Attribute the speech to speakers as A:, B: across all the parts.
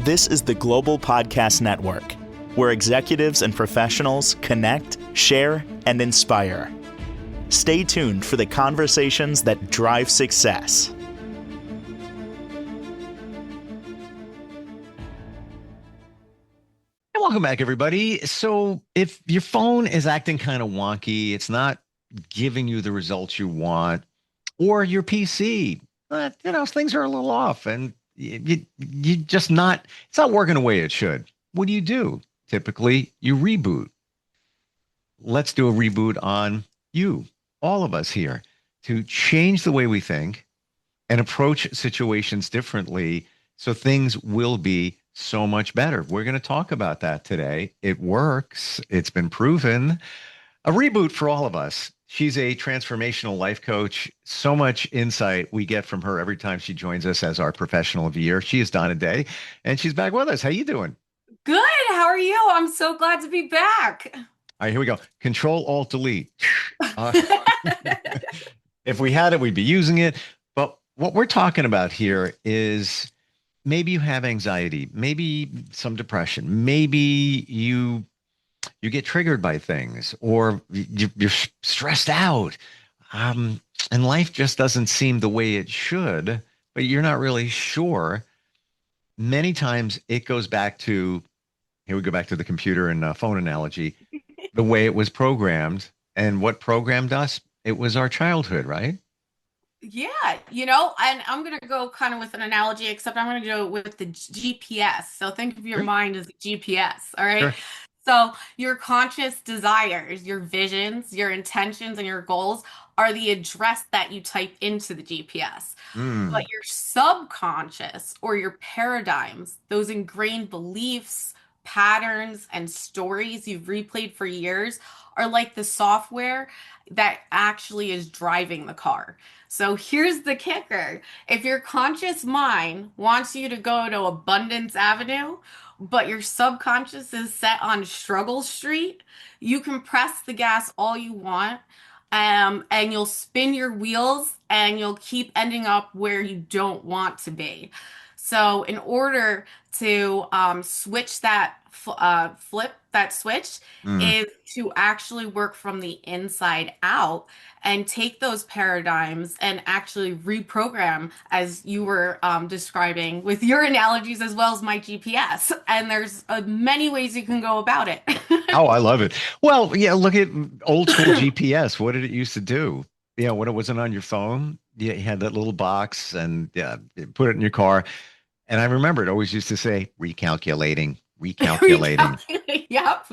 A: This is the Global Podcast Network, where executives and professionals connect, share, and inspire. Stay tuned for the conversations that drive success.
B: And welcome back, everybody. So if your phone is acting kind of wonky, it's not giving you the results you want, or your PC, things are a little off and you just not, it's not working the way it should. What do? Typically, you reboot. Let's do a reboot on you, all of us here, to change the way we think and approach situations differently so things will be so much better. We're going to talk about that today. It works. It's been proven. A reboot for all of us. She's a transformational life coach. So much insight we get from her every time she joins us as our professional of the year. She is Donna Day, and she's back with us. How you doing?
C: Good. How are you? I'm so glad to be back.
B: All right, here we go. Control, Alt, Delete. If we had it, we'd be using it. But what we're talking about here is maybe you have anxiety, maybe some depression, maybe you get triggered by things, or you're stressed out, and life just doesn't seem the way it should, but you're not really sure. Many times it goes back to, here we go back to the computer and phone analogy, the way it was programmed. And what programmed us? It was our childhood, right?
C: Yeah, and I'm going to go kind of with an analogy, except I'm going to go with the GPS. So think of your mind as a GPS, all right? Sure. So your conscious desires, your visions, your intentions, and your goals are the address that you type into the GPS. But your subconscious or your paradigms, those ingrained beliefs, patterns, and stories you've replayed for years are like the software that actually is driving the car. So here's the kicker. If your conscious mind wants you to go to Abundance Avenue, but your subconscious is set on Struggle Street, you can press the gas all you want, and you'll spin your wheels and you'll keep ending up where you don't want to be. So in order to switch that, flip that switch is to actually work from the inside out and take those paradigms and actually reprogram, as you were describing with your analogies as well as my GPS. And there's many ways you can go about it.
B: Oh, I love it. Well, yeah, look at old school GPS. What did it used to do? When it wasn't on your phone, you had that little box and you put it in your car. And I remember it always used to say, recalculating.
C: Yep.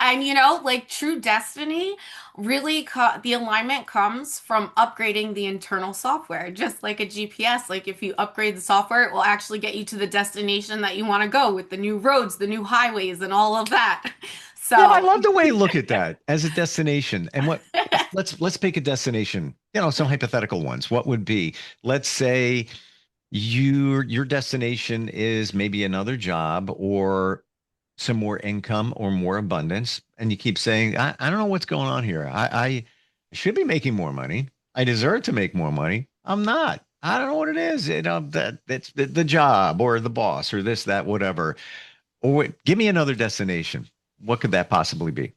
C: And, like true destiny, really the alignment comes from upgrading the internal software, just like a GPS. Like if you upgrade the software, it will actually get you to the destination that you want to go with the new roads, the new highways, and all of that. So
B: I love the way you look at that as a destination. And let's pick a destination, some hypothetical ones. What would be, let's say, your destination is maybe another job or some more income or more abundance. And you keep saying, I don't know what's going on here. I should be making more money. I deserve to make more money. I'm not. I don't know what it is. That's the job or the boss or this, that, whatever. Or give me another destination. What could that possibly be?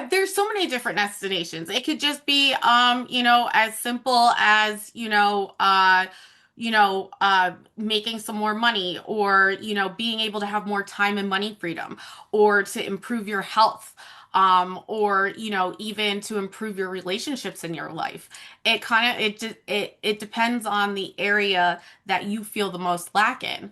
C: There's so many different destinations. It could just be, as simple as, making some more money, or, being able to have more time and money freedom, or to improve your health, or, even to improve your relationships in your life. It depends on the area that you feel the most lack in.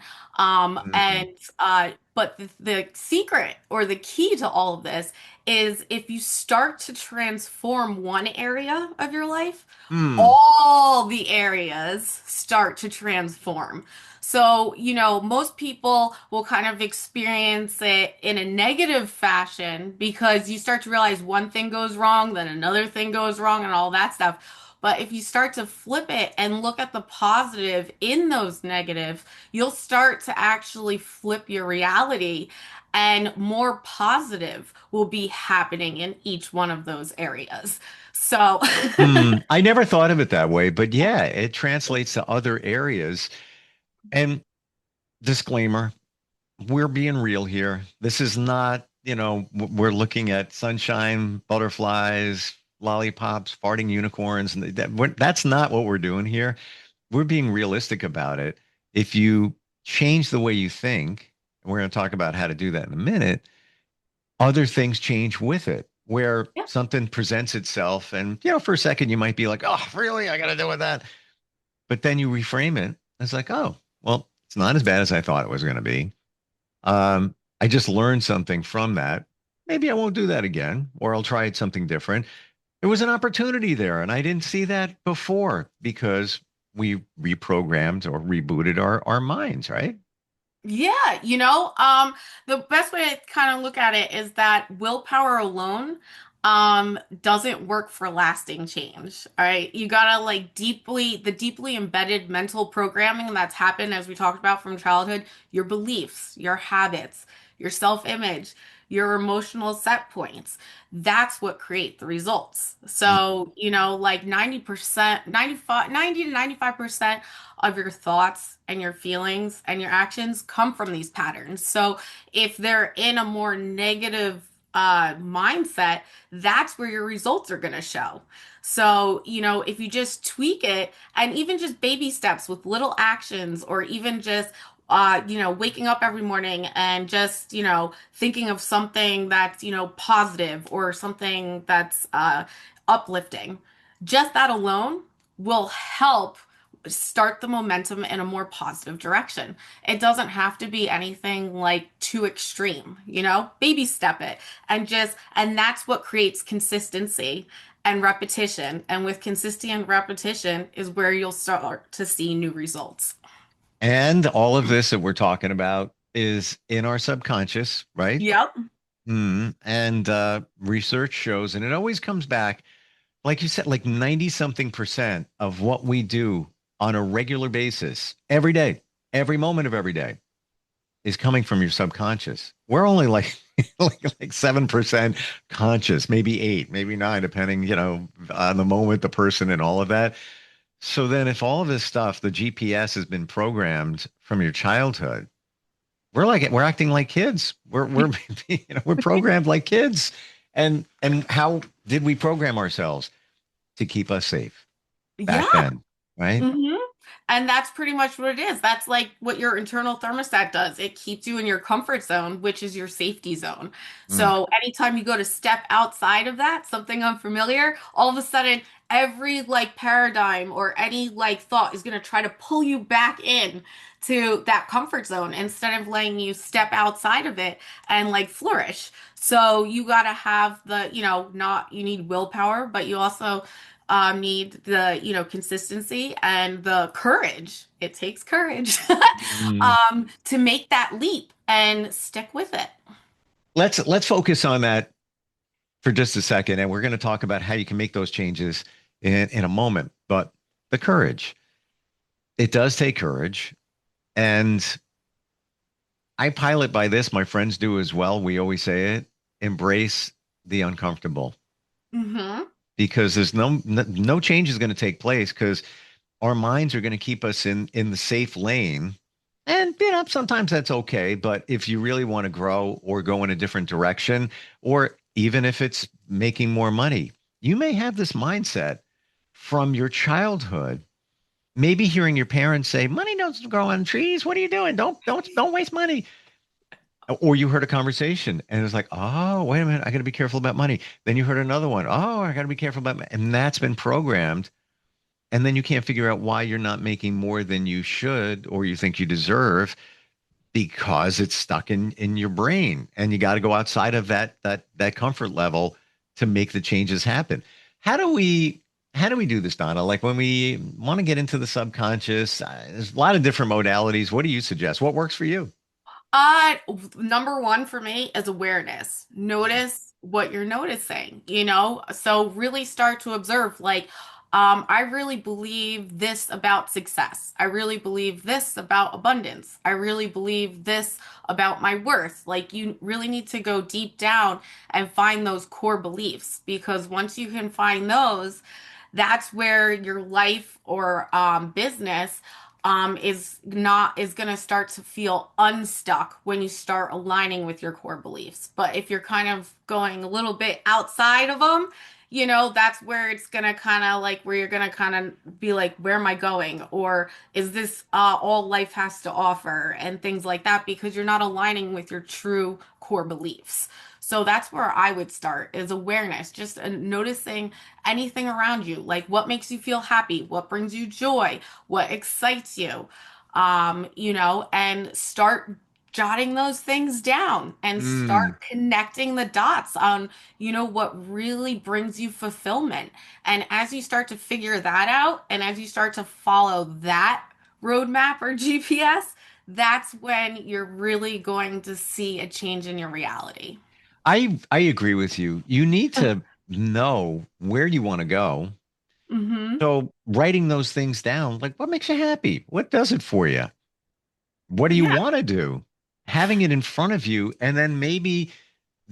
C: But the secret or the key to all of this is if you start to transform one area of your life, all the areas start to transform. So, most people will kind of experience it in a negative fashion because you start to realize one thing goes wrong, then another thing goes wrong, and all that stuff. But if you start to flip it and look at the positive in those negative, you'll start to actually flip your reality, and more positive will be happening in each one of those areas. So
B: I never thought of it that way, but yeah, it translates to other areas. And disclaimer, we're being real here. This is not, we're looking at sunshine, butterflies, lollipops, farting unicorns, and that's not what we're doing here. We're being realistic about it. If you change the way you think, and we're going to talk about how to do that in a minute, other things change with it. Where
C: Yeah.
B: something presents itself, and for a second you might be like, "Oh, really? I got to deal with that." But then you reframe it. It's like, "Oh, well, it's not as bad as I thought it was going to be." I just learned something from that. Maybe I won't do that again, or I'll try something different. There was an opportunity there, and I didn't see that before because we reprogrammed or rebooted our minds, right?
C: Yeah, the best way to kind of look at it is that willpower alone doesn't work for lasting change. All right. You gotta like deeply embedded mental programming that's happened as we talked about from childhood, your beliefs, your habits, your self-image, your emotional set points. That's what create the results. So, like 90%, 95, 90 to 95% of your thoughts and your feelings and your actions come from these patterns. So if they're in a more negative mindset, that's where your results are going to show. So, if you just tweak it and even just baby steps with little actions, or even just waking up every morning and just, thinking of something that's, positive, or something that's uplifting, just that alone will help start the momentum in a more positive direction. It doesn't have to be anything like too extreme, baby step it, and that's what creates consistency and repetition. And with consistency and repetition is where you'll start to see new results.
B: And all of this that we're talking about is in our subconscious, right?
C: Yep.
B: And research shows, and it always comes back, like you said, like 90 something percent of what we do on a regular basis, every day, every moment of every day, is coming from your subconscious. We're only like like 7% conscious, maybe 8, maybe 9, depending, on the moment, the person, and all of that. So then if all of this stuff, the GPS has been programmed from your childhood, we're acting like kids. We're we're programmed like kids. And how did we program ourselves? To keep us safe back
C: Yeah.
B: then, right?
C: hmm And that's pretty much what it is. That's like what your internal thermostat does. It keeps you in your comfort zone, which is your safety zone.
B: Mm.
C: So anytime you go to step outside of that, something unfamiliar, all of a sudden every like paradigm or any like thought is going to try to pull you back in to that comfort zone instead of letting you step outside of it and like flourish. So you got to have the, not you need willpower, but you also need the, consistency and the courage. It takes courage
B: Mm.
C: to make that leap and stick with it.
B: Let's focus on that for just a second, and we're going to talk about how you can make those changes in a moment. But the courage, it does take courage, and I pilot by this. My friends do as well. We always say it: embrace the uncomfortable,
C: hmm
B: because there's no change is going to take place because our minds are going to keep us in the safe lane. And sometimes that's okay, but if you really want to grow or go in a different direction, or even if it's making more money, you may have this mindset from your childhood. Maybe hearing your parents say, "Money doesn't grow on trees. What are you doing? Don't waste money." Or you heard a conversation and it's like, "Oh, wait a minute, I got to be careful about money." Then you heard another one, "Oh, I got to be careful about," and that's been programmed. And then you can't figure out why you're not making more than you should or you think you deserve because it's stuck in your brain, and you got to go outside of that comfort level to make the changes happen. How do we do this, Donna? Like when we want to get into the subconscious, there's a lot of different modalities. What do you suggest? What works for you?
C: Uh, Number one for me is awareness. Notice what you're noticing, So really start to observe, like, I really believe this about success. I really believe this about abundance. I really believe this about my worth. Like, you really need to go deep down and find those core beliefs, because once you can find those, that's where your life or business is going to start to feel unstuck when you start aligning with your core beliefs. But if you're kind of going a little bit outside of them, that's where it's going to kind of like where you're going to kind of be like, where am I going? Or is this all life has to offer and things like that because you're not aligning with your true core beliefs. So that's where I would start is awareness, just noticing anything around you, like what makes you feel happy, what brings you joy, what excites you, and start jotting those things down and
B: Mm.
C: start connecting the dots on, what really brings you fulfillment. And as you start to figure that out, and as you start to follow that roadmap or GPS, that's when you're really going to see a change in your reality.
B: I agree with you. You need to know where you want to go.
C: Mm-hmm.
B: So writing those things down, like what makes you happy? What does it for you? What do you
C: Yeah.
B: want to do? Having it in front of you, and then maybe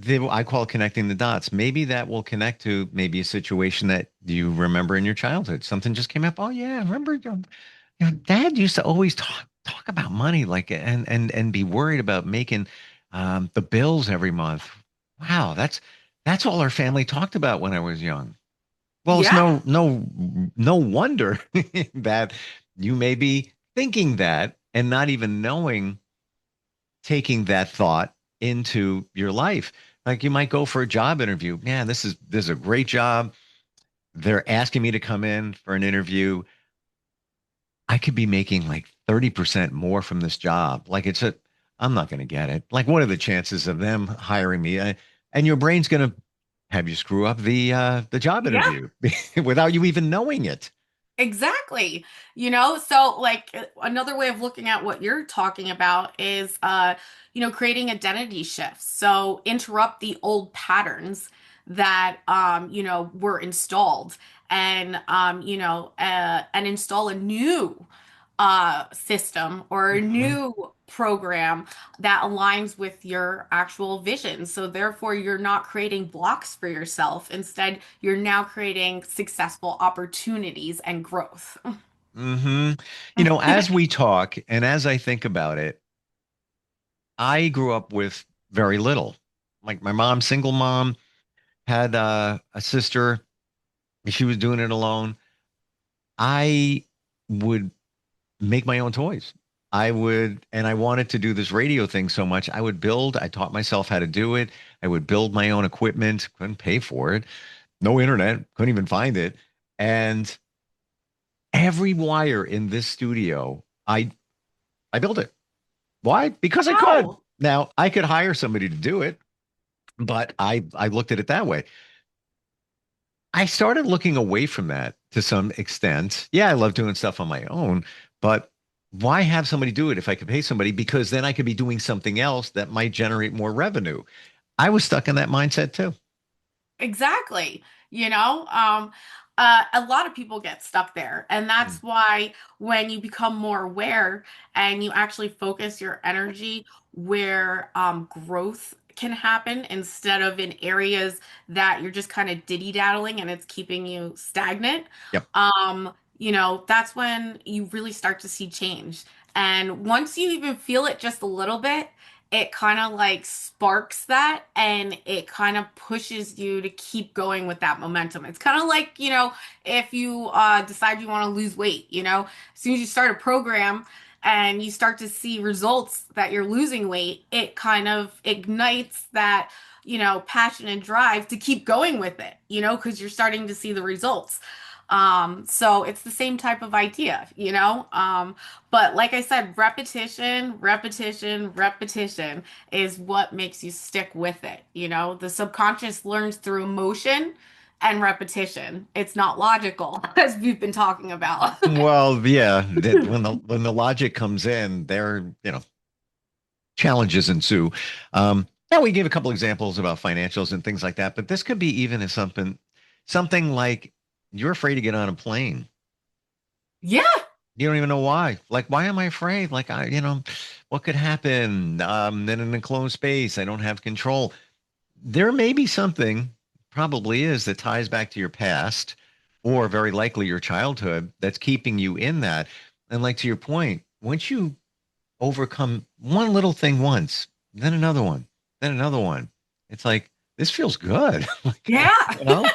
B: I call it connecting the dots. Maybe that will connect to maybe a situation that you remember in your childhood. Something just came up. Oh yeah, remember, Dad used to always talk about money, like and be worried about making the bills every month. Wow, that's all our family talked about when I was young. Well, it's
C: Yeah.
B: no wonder that you may be thinking that and not even knowing, taking that thought into your life. Like you might go for a job interview. Man, this is a great job. They're asking me to come in for an interview. I could be making like 30% more from this job. Like I'm not going to get it. Like, what are the chances of them hiring me? And your brain's going to have you screw up the job
C: Yeah.
B: interview without you even knowing it.
C: Exactly. So like another way of looking at what you're talking about is creating identity shifts. So interrupt the old patterns that were installed and install a new system or a
B: Mhm.
C: new program that aligns with your actual vision. So therefore, you're not creating blocks for yourself. Instead, you're now creating successful opportunities and growth.
B: Hmm. As we talk and as I think about it, I grew up with very little. Like my mom, single mom, had a sister. She was doing it alone. I would make my own toys. And I wanted to do this radio thing so much. I taught myself how to do it. I would build my own equipment, couldn't pay for it. No internet, couldn't even find it. And every wire in this studio, I built it. Why? Because I could.
C: Wow.
B: Now, I could hire somebody to do it, but I looked at it that way. I started looking away from that to some extent. Yeah, I love doing stuff on my own, but why have somebody do it if I could pay somebody? Because then I could be doing something else that might generate more revenue. I was stuck in that mindset too.
C: Exactly. A lot of people get stuck there. And
B: Mm.
C: that's why when you become more aware and you actually focus your energy where growth can happen instead of in areas that you're just kind of diddy-daddling and it's keeping you stagnant,
B: Yep.
C: that's when you really start to see change. And once you even feel it just a little bit, it kind of like sparks that and it kind of pushes you to keep going with that momentum. It's kind of like, if you decide you want to lose weight, as soon as you start a program and you start to see results that you're losing weight, it kind of ignites that, passion and drive to keep going with it, because you're starting to see the results. So it's the same type of idea, but like I said, repetition, repetition, repetition is what makes you stick with it. The subconscious learns through emotion and repetition. It's not logical, as we've been talking about.
B: Well, yeah, that when the logic comes in, challenges ensue. Now we gave a couple examples about financials and things like that, but this could be even as something like you're afraid to get on a plane.
C: Yeah,
B: You don't even know why. Like, why am I afraid? Like, what could happen? Then in an enclosed space, I don't have control. There may be something, probably is, that ties back to your past or very likely your childhood that's keeping you in that. And like to your point, once you overcome one little thing once, then another one, it's like, this feels good. Like,
C: Yeah.
B: you know?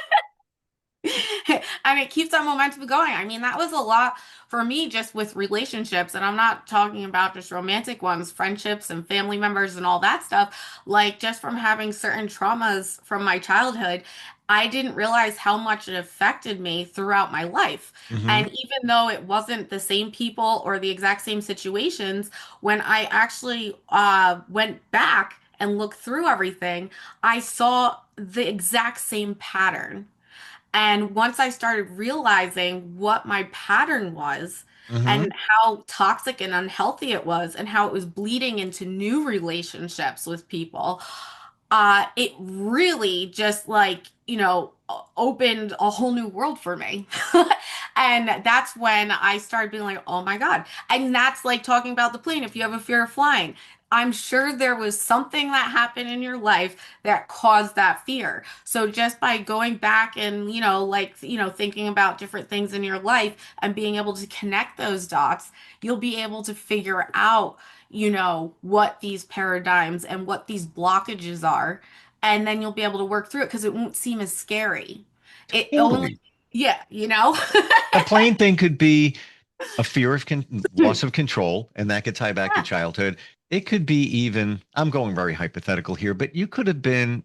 C: And it keeps that momentum going. I mean, that was a lot for me just with relationships. And I'm not talking about just romantic ones, friendships and family members and all that stuff. Like, just from having certain traumas from my childhood, I didn't realize how much it affected me throughout my life.
B: Hmm.
C: And even though it wasn't the same people or the exact same situations, when I actually went back and looked through everything, I saw the exact same pattern. And once I started realizing what my pattern was
B: Hmm.
C: and how toxic and unhealthy it was, and how it was bleeding into new relationships with people, it really just like, opened a whole new world for me. And that's when I started being like, oh my God. And that's like talking about the plane. If you have a fear of flying, I'm sure there was something that happened in your life that caused that fear. So just by going back and, thinking about different things in your life and being able to connect those dots, you'll be able to figure out, what these paradigms and what these blockages are. And then you'll be able to work through it because it won't seem as scary. It only,
B: Totally.
C: yeah, you know?
B: The plane thing could be a fear of loss of control, and that could tie back to childhood. It could be even, I'm going very hypothetical here, but you could have been,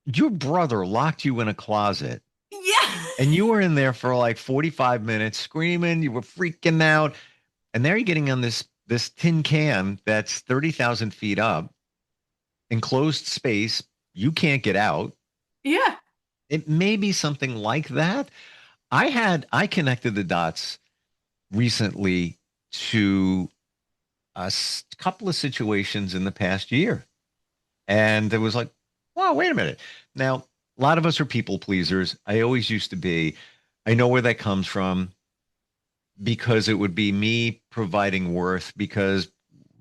B: your brother locked you in a closet
C: Yeah.
B: and you were in there for like 45 minutes screaming, you were freaking out. And there you're getting on this tin can that's 30,000 feet up, enclosed space. You can't get out.
C: Yeah.
B: It may be something like that. I connected the dots recently to couple of situations in the past year. And it was like, wow, wait a minute. Now, a lot of us are people pleasers. I always used to be. I know where that comes from because it would be me providing worth because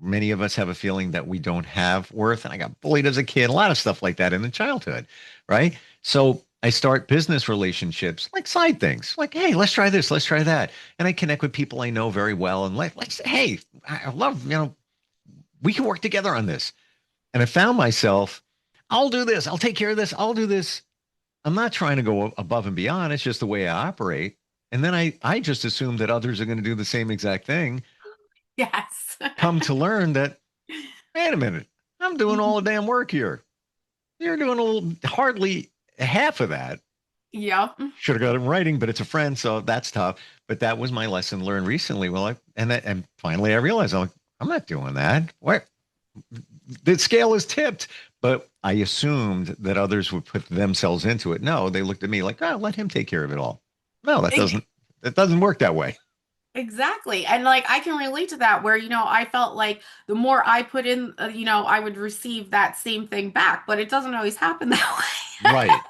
B: many of us have a feeling that we don't have worth. And I got bullied as a kid, a lot of stuff like that in the childhood, right? So I start business relationships like side things, like, hey, let's try this, let's try that. And I connect with people I know very well. And let's hey, I love, we can work together on this. And I found myself, I'll do this, I'll take care of this, I'll do this. I'm not trying to go above and beyond. It's just the way I operate. And then I just assume that others are going to do the same exact thing.
C: Yes.
B: Come to learn that, wait a minute, I'm doing all the damn work here. You're doing hardly half of that.
C: Yep.
B: Should have got it in writing, but it's a friend, so that's tough. But that was my lesson learned recently. And finally I realized I'm not doing that. What? The scale is tipped, but I assumed that others would put themselves into it. No, they looked at me like, oh, let him take care of it all. No, that doesn't work that way.
C: Exactly. And like I can relate to that where, I felt like the more I put in, I would receive that same thing back, but it doesn't always happen that way.
B: Right.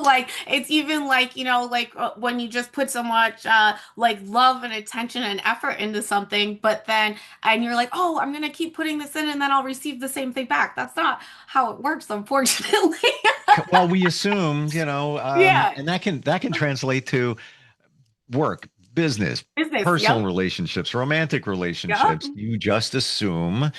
C: Like it's even like, when you just put so much like love and attention and effort into something, but then and you're like, "Oh, I'm going to keep putting this in and then I'll receive the same thing back." That's not how it works, unfortunately.
B: Well, we assume,
C: Yeah.
B: and that can translate to work, business,
C: Business.
B: personal
C: Yep.
B: relationships, romantic
C: Yep.
B: relationships. You just assume.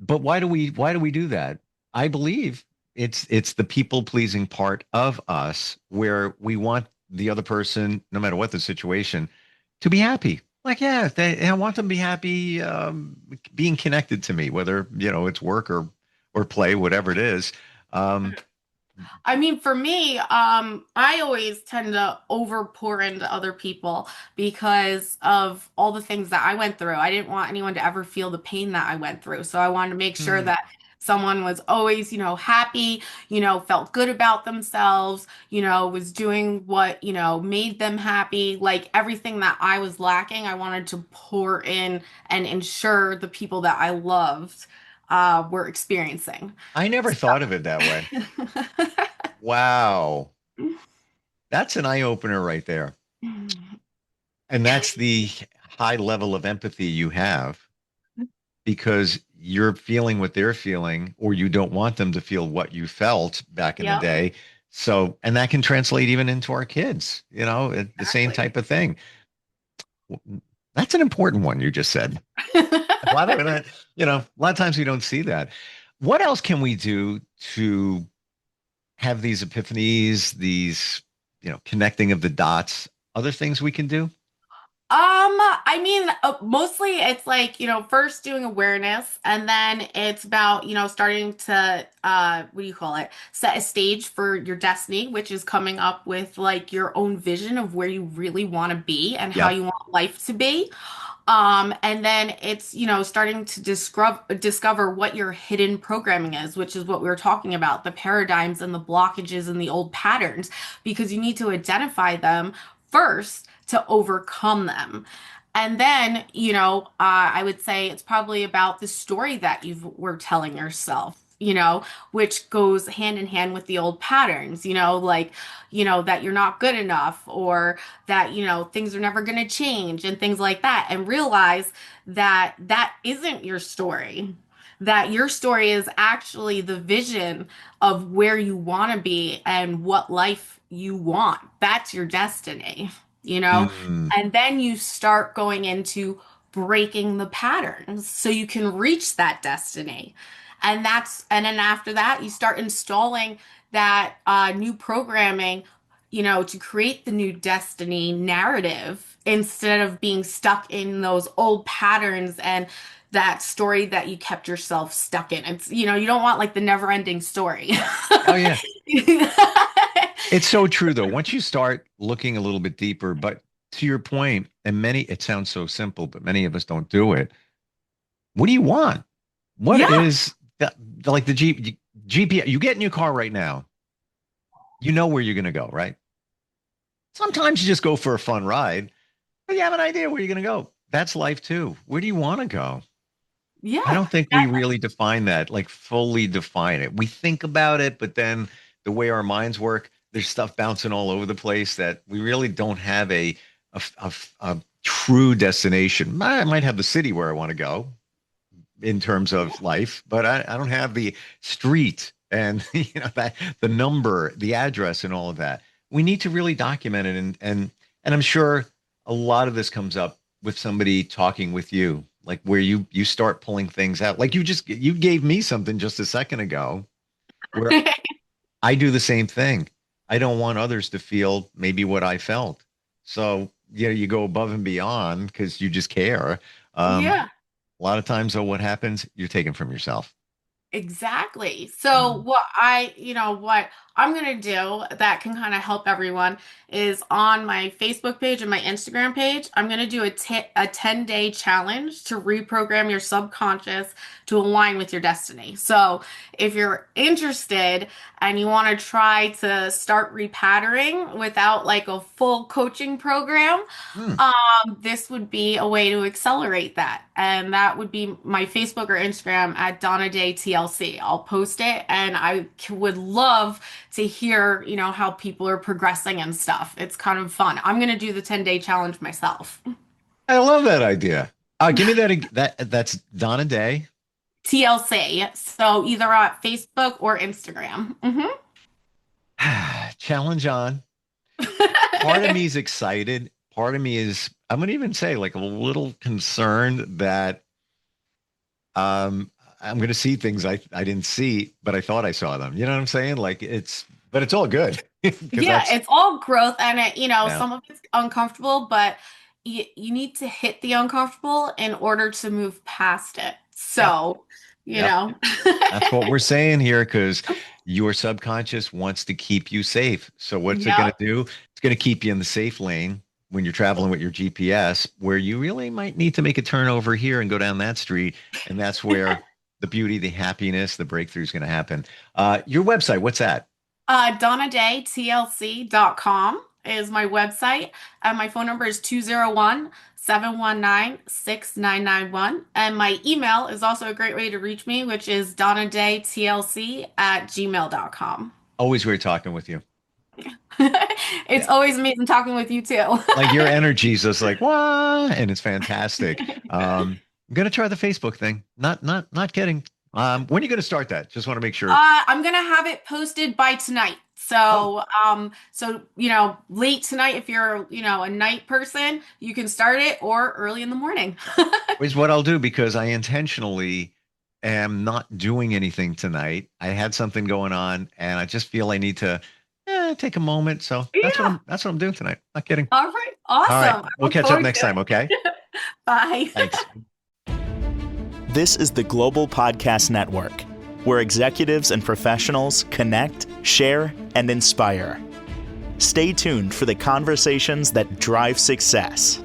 B: But why do we do that? I believe it's the people pleasing part of us where we want the other person, no matter what the situation, to be happy. Like, yeah, I want them to be happy, being connected to me, whether it's work or play, whatever it is. Um,
C: I mean, for me, I always tend to over pour into other people because of all the things that I went through. I didn't want anyone to ever feel the pain that I went through. So I wanted to make sure
B: Hmm.
C: that someone was always, happy, felt good about themselves, was doing what, made them happy. Like everything that I was lacking, I wanted to pour in and ensure the people that I loved, were experiencing.
B: I never thought of it that way. Wow, that's an eye opener right there, and that's the high level of empathy you have because you're feeling what they're feeling, or you don't want them to feel what you felt back in the
C: Yep,
B: day. So, and that can translate even into our kids, the same
C: exactly.
B: type of thing. That's an important one you just said. A lot of it, a lot of times we don't see that. What else can we do to have these epiphanies, these, connecting of the dots? Other things we can do?
C: I mean, mostly it's like, first doing awareness, and then it's about, starting to, what do you call it? Set a stage for your destiny, which is coming up with like your own vision of where you really want to be and how
B: Yep.
C: you want life to be. And then it's, starting to discover what your hidden programming is, which is what we were talking about, the paradigms and the blockages and the old patterns, because you need to identify them first to overcome them. And then, I would say it's probably about the story that you were telling yourself, which goes hand in hand with the old patterns, like, that you're not good enough, or that, things are never going to change and things like that. And realize that that isn't your story. That your story is actually the vision of where you want to be and what life you want. That's your destiny, you know?
B: Mm.
C: And then you start going into breaking the patterns so you can reach that destiny. And then after that, you start installing that new programming, to create the new destiny narrative instead of being stuck in those old patterns and that story that you kept yourself stuck in. It's, you don't want like the never ending story.
B: Oh, yeah. It's so true, though. Once you start looking a little bit deeper, but to your point, and it sounds so simple, but many of us don't do it. What do you want? What
C: Yeah.
B: is that, like the GPS? You get in your car right now, you know where you're going to go, right? Sometimes you just go for a fun ride, but you have an idea where you're going to go. That's life too. Where do you want to go? I
C: Yeah.
B: don't think we really define that, like fully define it. We think about it, but then the way our minds work, there's stuff bouncing all over the place that we really don't have a true destination. I might have the city where I want to go in terms of life, but I don't have the street and that the number, the address, and all of that. We need to really document it, and I'm sure a lot of this comes up with somebody talking with you, like where you start pulling things out. Like you gave me something just a second ago where I do the same thing. I don't want others to feel maybe what I felt. So, you go above and beyond because you just care.
C: Yeah.
B: A lot of times, though, what happens, you're taken from yourself.
C: Exactly. So
B: Mm.
C: what I'm gonna do that can kind of help everyone is on my Facebook page and my Instagram page, I'm gonna do a 10-day challenge to reprogram your subconscious to align with your destiny. So if you're interested and you want to try to start repattering without like a full coaching program,
B: Hmm.
C: this would be a way to accelerate that. And that would be my Facebook or Instagram at Donna Day TLC. I'll post it, and would love to hear, how people are progressing and stuff. It's kind of fun. I'm going to do the 10-day challenge myself.
B: I love that idea. Give me that's Donna Day.
C: TLC. So either on Facebook or Instagram.
B: Challenge on. Part of me is excited. Part of me is, I'm going to even say, like a little concerned that I'm going to see things I didn't see, but I thought I saw them. You know what I'm saying? But it's all good because
C: Yeah,
B: that's,
C: it's all growth, and
B: yeah,
C: some of it's uncomfortable, but you need to hit the uncomfortable in order to move past it.
B: yep,
C: So, you
B: yep.
C: know.
B: That's what we're saying here because your subconscious wants to keep you safe. So what's it going
C: Yep.
B: to do? It's going to keep you in the safe lane when you're traveling with your GPS, where you really might need to make a turn over here and go down that street. And that's where the beauty, the happiness, the breakthrough is going to happen. Your website, what's that?
C: DonnaDayTLC.com is my website, and my phone number is 201-719-6991. And my email is also a great way to reach me, which is DonnaDayTLC@gmail.com.
B: Always great talking with you.
C: It's
B: Yeah.
C: always amazing talking with you too.
B: Like your energy is just like, what? And it's fantastic. I'm gonna try the Facebook thing. Not kidding. When are you going to start that? Just want to make sure.
C: I'm gonna have it posted by tonight. So, late tonight, if you're, a night person, you can start it, or early in the morning.
B: Is what I'll do, because I intentionally am not doing anything tonight. I had something going on, and I just feel I need to take a moment. So that's what I'm doing tonight. Not kidding.
C: All right. Awesome.
B: All right. We'll catch up next time. Okay.
C: Bye.
B: Thanks.
A: This is the Global Podcast Network, where executives and professionals connect, share, and inspire. Stay tuned for the conversations that drive success.